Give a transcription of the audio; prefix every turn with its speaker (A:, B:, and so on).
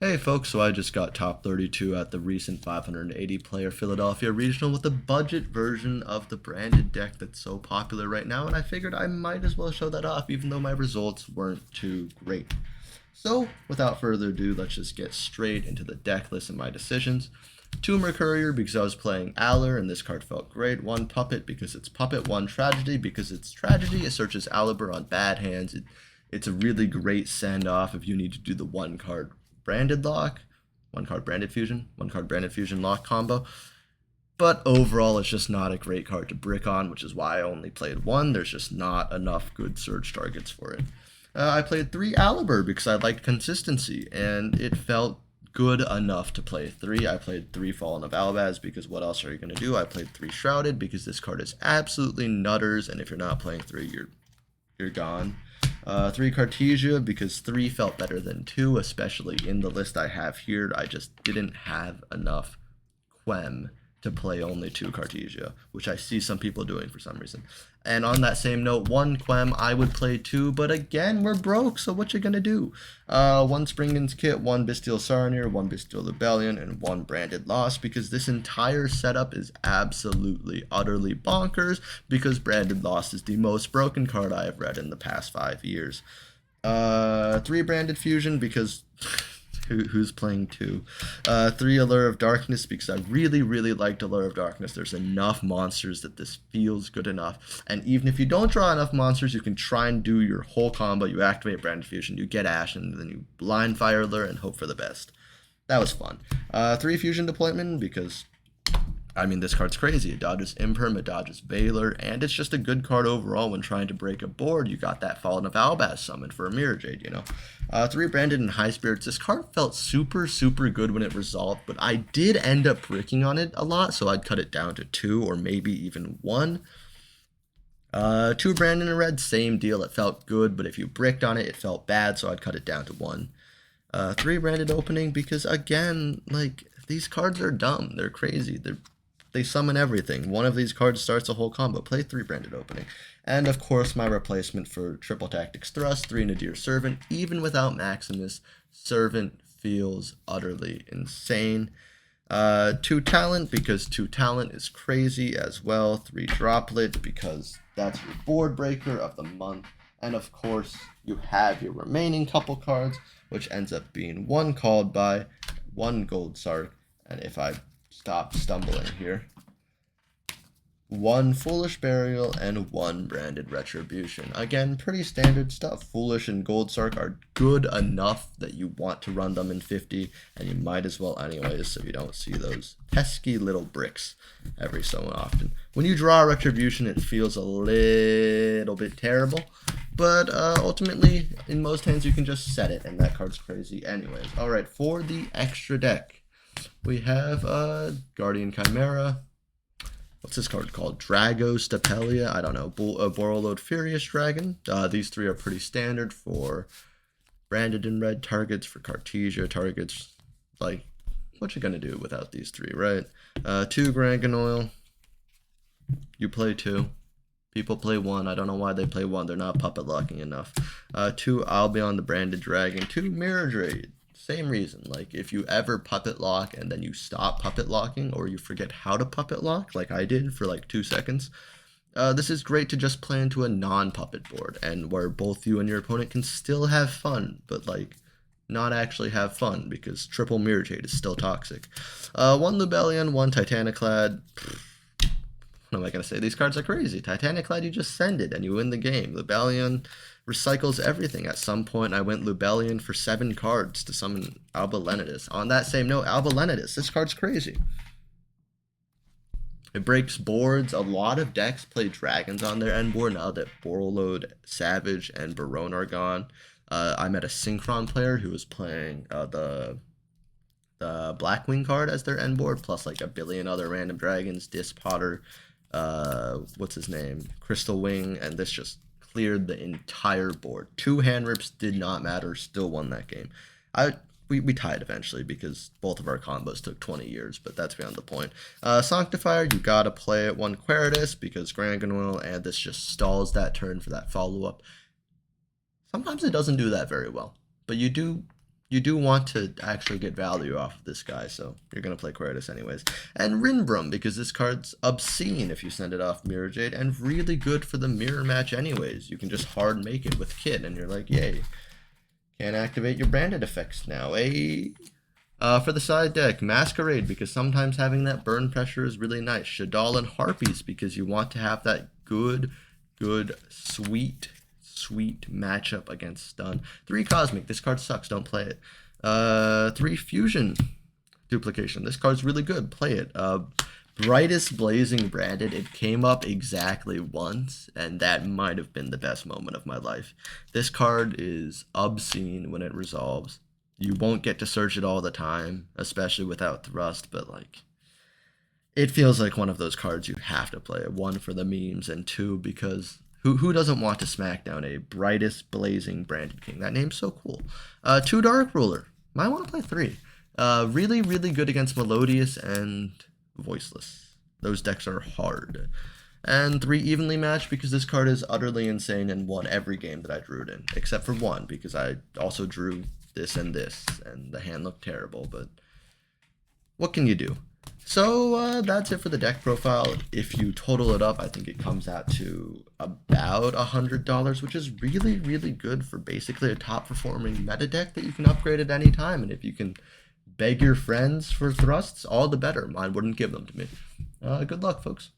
A: Hey folks, so I just got top 32 at the recent 580 player Philadelphia regional with the budget version of the branded deck that's so popular right now, and I figured I might as well show that off even though my results weren't too great. So without further ado, let's just get straight into the deck list and my decisions. Two Mercurier because I was playing Aller and this card felt great. One Puppet because it's Puppet. One Tragedy because it's Tragedy. It searches Aliber on bad hands. It's a really great send off if you need to do the one card branded lock, one card branded fusion, one card branded fusion lock combo. But overall, it's just not a great card to brick on, which is why I only played one. There's just not enough good surge targets for it. I played three Aliber because I liked consistency, and it felt good enough to play three. I played three Fallen of Albaz because what else are you going to do? I played three Shrouded because this card is absolutely nutters, and if you're not playing three, you're gone. Three Cartesia because three felt better than two, especially in the list I have here. I just didn't have enough Quem to play only two Cartesia, which I see some people doing for some reason. And on that same note, one Quem, I would play two, but again, we're broke, so what you gonna do? One Springen's Kit, one Bestial Sarnier, one Bestial Rebellion, and one Branded Loss, because this entire setup is absolutely, utterly bonkers, because Branded Loss is the most broken card I have read in the past 5 years. Three Branded Fusion, because... Who's playing two? Three Allure of Darkness because I really liked Allure of Darkness. There's enough monsters that this feels good enough. And even if you don't draw enough monsters, you can try and do your whole combo. You activate Branded Fusion, you get Ash, and then you blind fire Allure and hope for the best. That was fun. Three Fusion Deployment because... I mean, this card's crazy. It dodges Imperm, it dodges Valor, and it's just a good card overall when trying to break a board. You got that Fallen of Albaz summon for a Mirror Jade, you know. Three Branded and High Spirits. This card felt super good when it resolved, but I did end up bricking on it a lot, so I'd cut it down to two or maybe even one. Two Branded and Red, same deal. It felt good, but if you bricked on it, it felt bad, so I'd cut it down to one. Three Branded Opening because, again, like, these cards are dumb. They're crazy. They summon everything. One of these cards starts a whole combo. Play three Branded Opening. And of course, my replacement for Triple Tactics Thrust, three Nadir Servant. Even without Maximus, Servant feels utterly insane. Two Talent, because two Talent is crazy as well. Three Droplet, because that's your board breaker of the month. And of course, you have your remaining couple cards, which ends up being one Called By, one Gold Sark, and if I stop stumbling here, one Foolish Burial and one Branded Retribution. Again, pretty standard stuff. Foolish and Gold Sark are good enough that you want to run them in 50, and you might as well anyways, so you don't see those pesky little bricks every so often. When you draw a Retribution, it feels a little bit terrible, but ultimately, in most hands, you can just set it, and that card's crazy anyways. Alright, for the extra deck, we have Guardian Chimera. What's this card called? Drago Stapelia. I don't know. Borreload Furious Dragon. These three are pretty standard for branded in red targets, for Cartesia targets. Like, what you gonna do without these three, right? Two Granganoil. You play two. People play one. I don't know why they play one. They're not puppet locking enough. Two Albion the Branded Dragon. Two Mirror Jade. Same reason. Like, if you ever puppet lock and then you stop puppet locking, or you forget how to puppet lock, like I did for like 2 seconds, this is great to just play into a non-puppet board, and where both you and your opponent can still have fun, but like not actually have fun, because triple Mirror Jade is still toxic. One Lubellion, one Titaniclad. What am I gonna say? These cards are crazy. Titaniclad, you just send it and you win the game. Lubellion recycles everything. At some point, I went Lubellion for 7 cards to summon Alba Lenidus. On that same note, Alba Lenidus, this card's crazy. It breaks boards. A lot of decks play dragons on their end board now that Borreload, Savage, and Barone are gone. I met a Synchron player who was playing the Blackwing card as their end board, plus like a billion other random dragons, Disc Potter, what's his name, Crystal Wing, and this just cleared the entire board. 2 hand rips did not matter, still won that game. We tied eventually because both of our combos took 20 years, but that's beyond the point. Sanctifier, you gotta play it. 1 Queritus because Granganoil, and this just stalls that turn for that follow-up. Sometimes it doesn't do that very well, but you do you do want to actually get value off of this guy, so you're going to play Quertus anyways. And Rinbrum, because this card's obscene if you send it off Mirror Jade, and really good for the mirror match anyways. You can just hard make it with Kit, and you're like, yay. Can't activate your branded effects now, for the side deck, Masquerade, because sometimes having that burn pressure is really nice. Shaddoll and Harpies, because you want to have that good, sweet matchup against Stun. 3 Cosmic, this card sucks, don't play it. 3 Fusion Duplication, this card's really good, play it. Brightest Blazing Branded, it came up exactly once, and that might have been the best moment of my life. This card is obscene when it resolves. You won't get to search it all the time, especially without Thrust, but like, it feels like one of those cards you have to play. 1, for the memes, and 2, because who doesn't want to smack down a Brightest Blazing Branded King? That name's so cool. 2 Dark Ruler, might want to play 3. Really good against Melodious and Voiceless. Those decks are hard. And 3 Evenly Matched, because this card is utterly insane and won every game that I drew it in, except for 1, because I also drew this, and the hand looked terrible, but what can you do? So that's it for the deck profile. If you total it up, I think it comes out to about $100, which is really good for basically a top performing meta deck that you can upgrade at any time. And if you can beg your friends for thrusts, all the better. Mine wouldn't give them to me. Good luck, folks.